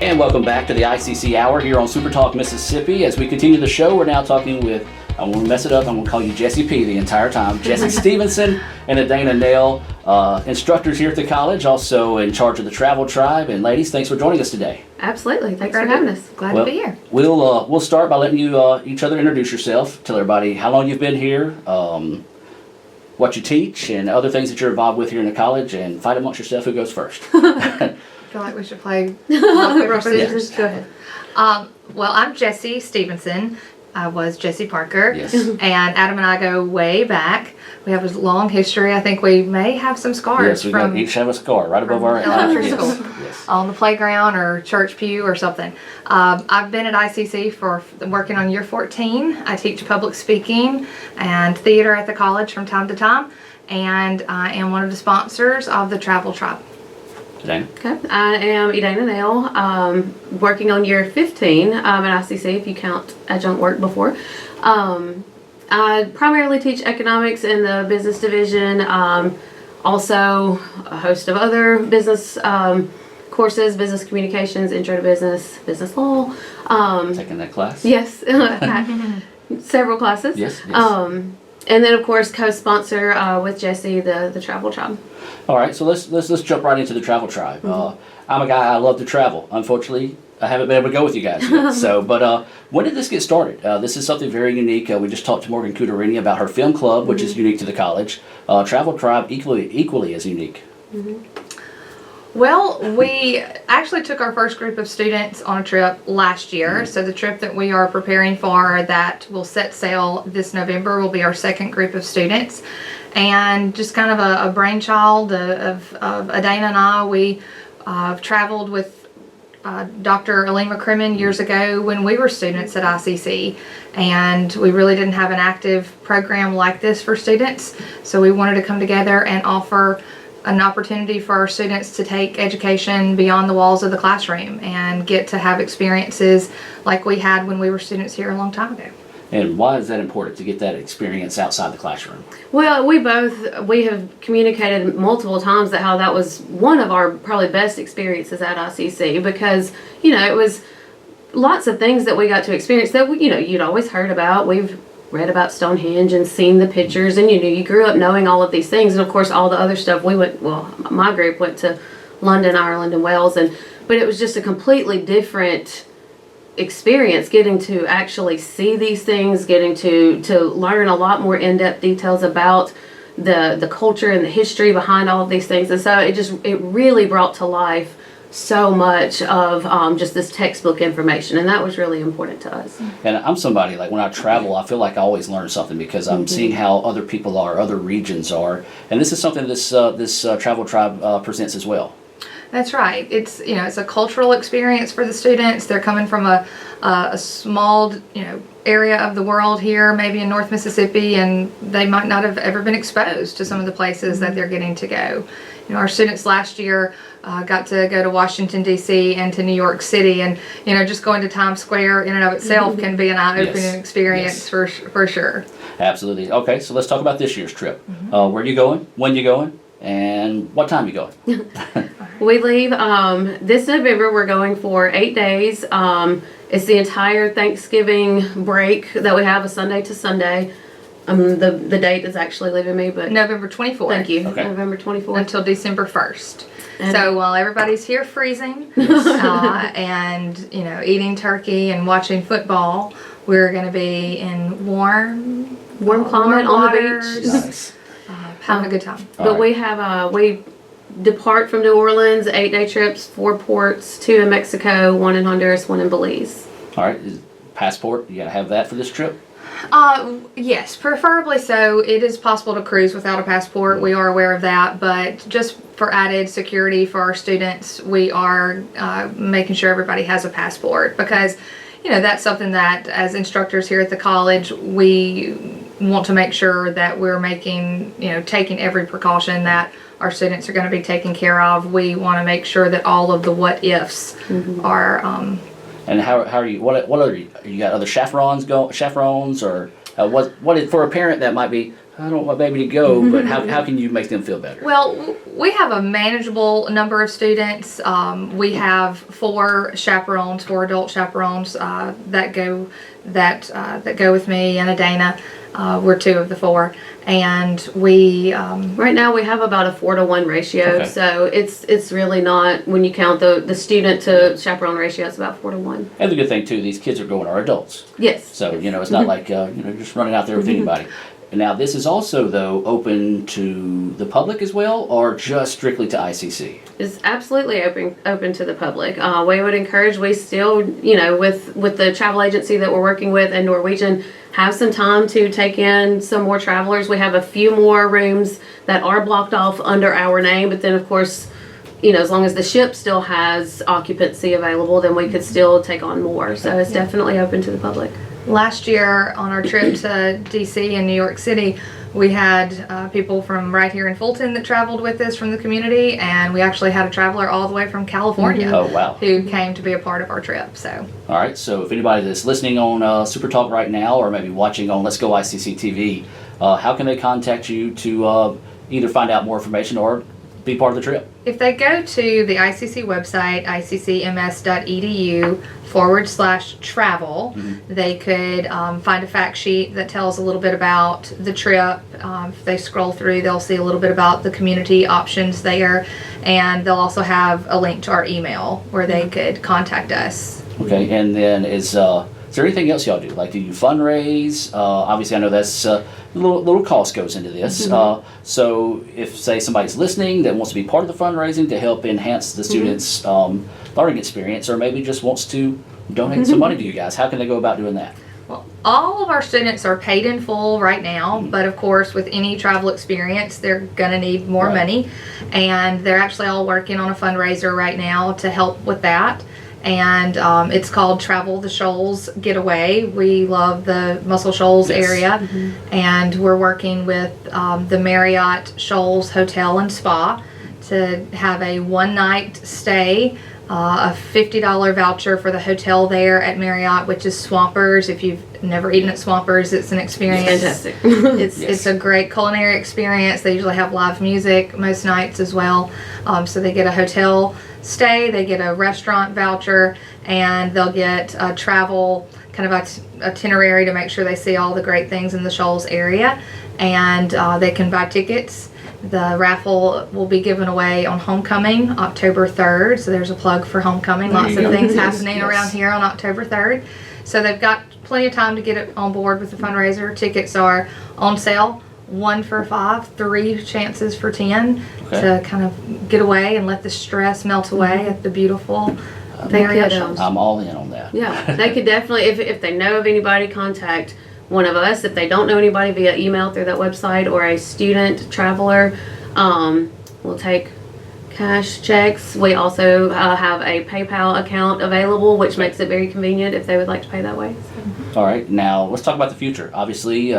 And welcome back to the ICC Hour here on Super Talk Mississippi. As we continue the show, we're now talking with, I'm going to mess it up, I'm going to call you Jessi P the entire time, Jessi Stevenson and Edana Nail, instructors here at the college, also in charge of the Travel Tribe. And ladies, thanks for joining us today. Absolutely. Thanks for having us. Glad to be here. We'll start by letting you each other introduce yourself. Tell everybody how long you've been here, what you teach, and other things that you're involved with here in the college, and fight amongst yourself who goes first. I feel like we should play rock, paper, scissors. Yes. Go ahead. Well, I'm Jessi Stevenson. I was Jessi Parker. Yes. And Adam and I go way back. We have a long history. I think we may have some scars Yes, from each have a scar right above our elementary yes. school. Yes. On the playground or church pew or something. I've been at ICC for working on year 14. I teach public speaking and theater at the college from time to time. And I am one of the sponsors of the Travel Tribe. Edana? Okay. I am Edana Nail, working on year 15 at ICC, if you count adjunct work before. I primarily teach economics in the business division, also a host of other business courses, business communications, intro to business, business law. Taking that class? Yes, several classes. Yes, yes. And then, of course, co-sponsor with Jessi the Travel Tribe. All right, so let's jump right into the Travel Tribe. I'm a guy, I love to travel. Unfortunately, I haven't been able to go with you guys yet. But when did this get started? This is something very unique. We just talked to Morgan Cuterini about her film club, which is unique to the college. Travel Tribe equally as unique. Well, we actually took our first group of students on a trip last year. So the trip that we are preparing for that will set sail this November will be our second group of students. And just kind of a brainchild of Edana and I. We traveled with Dr. Alima Crimmin years ago when we were students at ICC. And we really didn't have an active program like this for students. So we wanted to come together and offer an opportunity for our students to take education beyond the walls of the classroom and get to have experiences like we had when we were students here a long time ago. And why is that important to get that experience outside the classroom? Well, we have communicated multiple times that how that was one of our probably best experiences at ICC because, it was lots of things that we got to experience that, you'd always heard about. We've read about Stonehenge and seen the pictures and you grew up knowing all of these things. And of course, all the other stuff my group went to London, Ireland, and Wales. But it was just a completely different experience getting to actually see these things, getting to learn a lot more in-depth details about the culture and the history behind all of these things. And so it really brought to life so much of just this textbook information, and that was really important to us. And I'm somebody, like when I travel, I feel like I always learn something because I'm seeing how other people are, other regions are, and this is something this Travel Tribe presents as well. That's right. It's it's a cultural experience for the students. They're coming from a small area of the world here, maybe in North Mississippi, and they might not have ever been exposed to some of the places that they're getting to go. Our students last year got to go to Washington, D.C. and to New York City, and just going to Times Square in and of itself can be an eye-opening experience for sure. Absolutely. Okay, so let's talk about this year's trip. Where you going? When you going? And what time you going? We leave this November. We're going for 8 days. It's the entire Thanksgiving break that we have, a Sunday to Sunday. The date is actually leaving me, but November 24th. Thank you. Okay. November 24th until December 1st. And so while everybody's here freezing and eating turkey and watching football, we're going to be in warm climate on the waters, beach. Nice. having a good time. But we have we depart from New Orleans, 8-day trips, 4 ports, 2 in Mexico, 1 in Honduras, 1 in Belize. All right. Passport, you got to have that for this trip? Yes, preferably so. It is possible to cruise without a passport. We are aware of that, but just for added security for our students, we are making sure everybody has a passport because, that's something that as instructors here at the college, we want to make sure that we're making, taking every precaution that our students are going to be taken care of. We want to make sure that all of the what ifs are. And how are you? What are you got? Other chaperones or what? For a parent that might be, I don't want my baby to go, but how can you make them feel better? Well, we have a manageable number of students. We have 4 chaperones, 4 adult chaperones that go with me and Edana. We're 2 of the 4, and we Right now we have about a 4-to-1 ratio, Okay. so it's really not, when you count the student to chaperone ratio, it's about 4-to-1. And the good thing too, these kids are going are adults. Yes. So, it's not like, just running out there with anybody. And now this is also though open to the public as well, or just strictly to ICC? It's absolutely open to the public. We would encourage, we still, with the travel agency that we're working with and Norwegian, have some time to take in some more travelers. We have a few more rooms that are blocked off under our name, but then of course, as long as the ship still has occupancy available, then we could still take on more. So it's definitely open to the public. last year on our trip to DC and New York City, we had people from right here in Fulton that traveled with us from the community, and we actually had a traveler all the way from California Oh, wow. who came to be a part of our trip. So All right, so if anybody that's listening on Super Talk right now, or maybe watching on Let's Go ICC TV, how can they contact you to either find out more information or be part of the trip? if they go to the ICC website, iccms.edu/travel, they could find a fact sheet that tells a little bit about the trip. If they scroll through, they'll see a little bit about the community options there, and they'll also have a link to our email where they could contact us. Okay, and then is there anything else y'all do? Like, do you fundraise? Obviously, I know that's little cost goes into this. So if, say, somebody's listening that wants to be part of the fundraising to help enhance the students' learning experience, or maybe just wants to donate some money to you guys, how can they go about doing that? Well, all of our students are paid in full right now, but of course, with any travel experience, they're going to need more Right. money, and they're actually all working on a fundraiser right now to help with that. And it's called Travel the Shoals Getaway. We love the Muscle Shoals Yes. area, and we're working with the Marriott Shoals Hotel and Spa to have a one-night stay, a $50 voucher for the hotel there at Marriott, which is Swampers. If you've never eaten at Swampers, it's an experience. Fantastic. It's a great culinary experience. They usually have live music most nights as well. So they get a hotel stay, they get a restaurant voucher, and they'll get a travel kind of itinerary to make sure they see all the great things in the Shoals area. And they can buy tickets. The raffle will be given away on Homecoming, October 3rd. So there's a plug for Homecoming. There Lots you of go. things Yes, happening yes. around here on October 3rd. So they've got plenty of time to get it on board with the fundraiser. Tickets are on sale, 1 for $5, 3 chances for 10, Okay. to kind of get away and let the stress melt away at the beautiful They Marriott could, Shoals. I'm all in on that. Yeah, they could definitely, if they know of anybody, contact one of us. If they don't know anybody, via email through that website, or a student traveler. We'll take cash checks. We also have a PayPal account available, which makes it very convenient if they would like to pay that way. All right, now let's talk about the future. Obviously,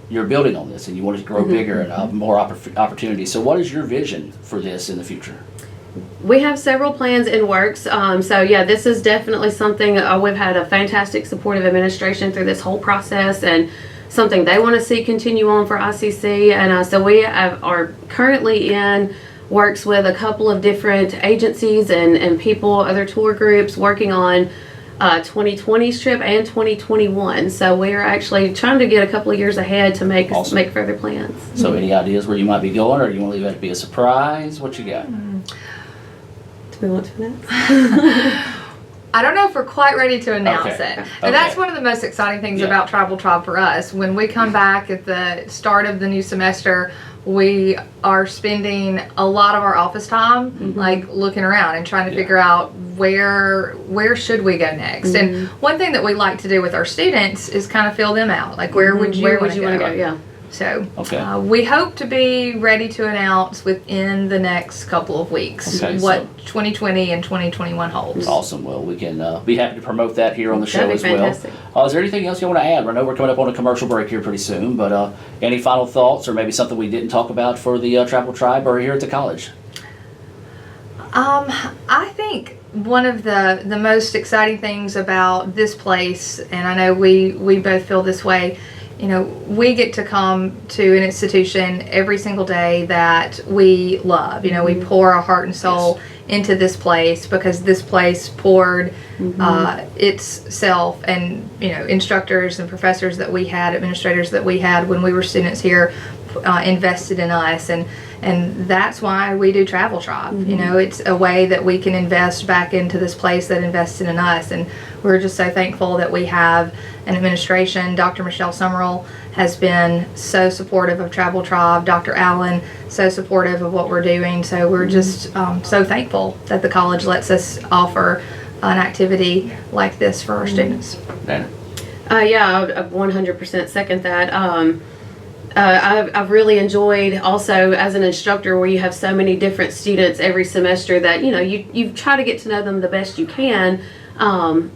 you're building on this and you want it to grow bigger and more opportunities. So what is your vision for this in the future? We have several plans in works. So yeah, this is definitely something, we've had a fantastic supportive administration through this whole process, and something they want to see continue on for ICC. And so we are currently in works with a couple of different agencies and people, other tour groups, working on 2020's trip and 2021. So we're actually trying to get a couple of years ahead to make Awesome. make further plans. So any ideas where you might be going, or you want to leave that to be a surprise? What you got? Do we want to announce? I don't know if we're quite ready to announce Okay. it. And that's Okay. one of the most exciting things Yeah. about Travel Tribe for us. When we come back at the start of the new semester, we are spending a lot of our office time like looking around and trying to Yeah. figure out where should we go next. And one thing that we like to do with our students is kind of fill them out. Like, where would you want want to go? Yeah. So Okay. we hope to be ready to announce within the next couple of weeks Okay, what so- 2020 and 2021 holds. Awesome. Well, we can be happy to promote that here on the show That'd as be well. fantastic. Is there anything else you want to add? I know we're coming up on a commercial break here pretty soon, but any final thoughts, or maybe something we didn't talk about for the Travel Tribe or here at the college? I think one of the most exciting things about this place, and I know we both feel this way, you know, we get to come to an institution every single day that we love. You know, we pour our heart and soul into this place because this place poured itself, and, you know, instructors and professors that we had, administrators that we had when we were students here, invested in us, and that's why we do Travel Tribe. You know, it's a way that we can invest back into this place that invested in us, and we're just so thankful that we have an administration. Dr. Michelle Summerall has been so supportive of Travel Tribe. Dr. Allen, so supportive of what we're doing. So we're just so thankful that the college lets us offer an activity like this for our students. Dana? Yeah, I 100% second that. I've really enjoyed also as an instructor where you have so many different students every semester that, you know, you try to get to know them the best you can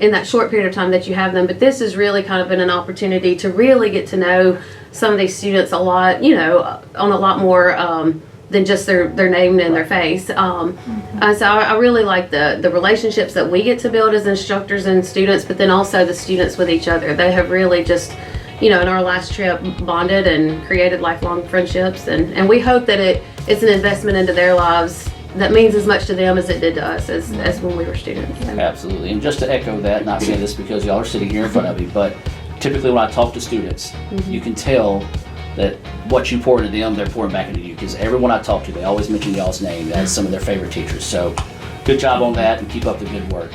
in that short period of time that you have them. But this has really kind of been an opportunity to really get to know some of these students a lot, you know, on a lot more than just their name and their face. So I really like the relationships that we get to build as instructors and students, but then also the students with each other. They have really just, you know, in our last trip, bonded and created lifelong friendships, and we hope that it's an investment into their lives that means as much to them as it did to us as when we were students. So. Absolutely. And just to echo that, not saying this because y'all are sitting here in front of me, but typically when I talk to students, you can tell that what you pour into them, they're pouring back into you, because everyone I talk to, they always mention y'all's name as some of their favorite teachers. So good job on that, and keep up the good work.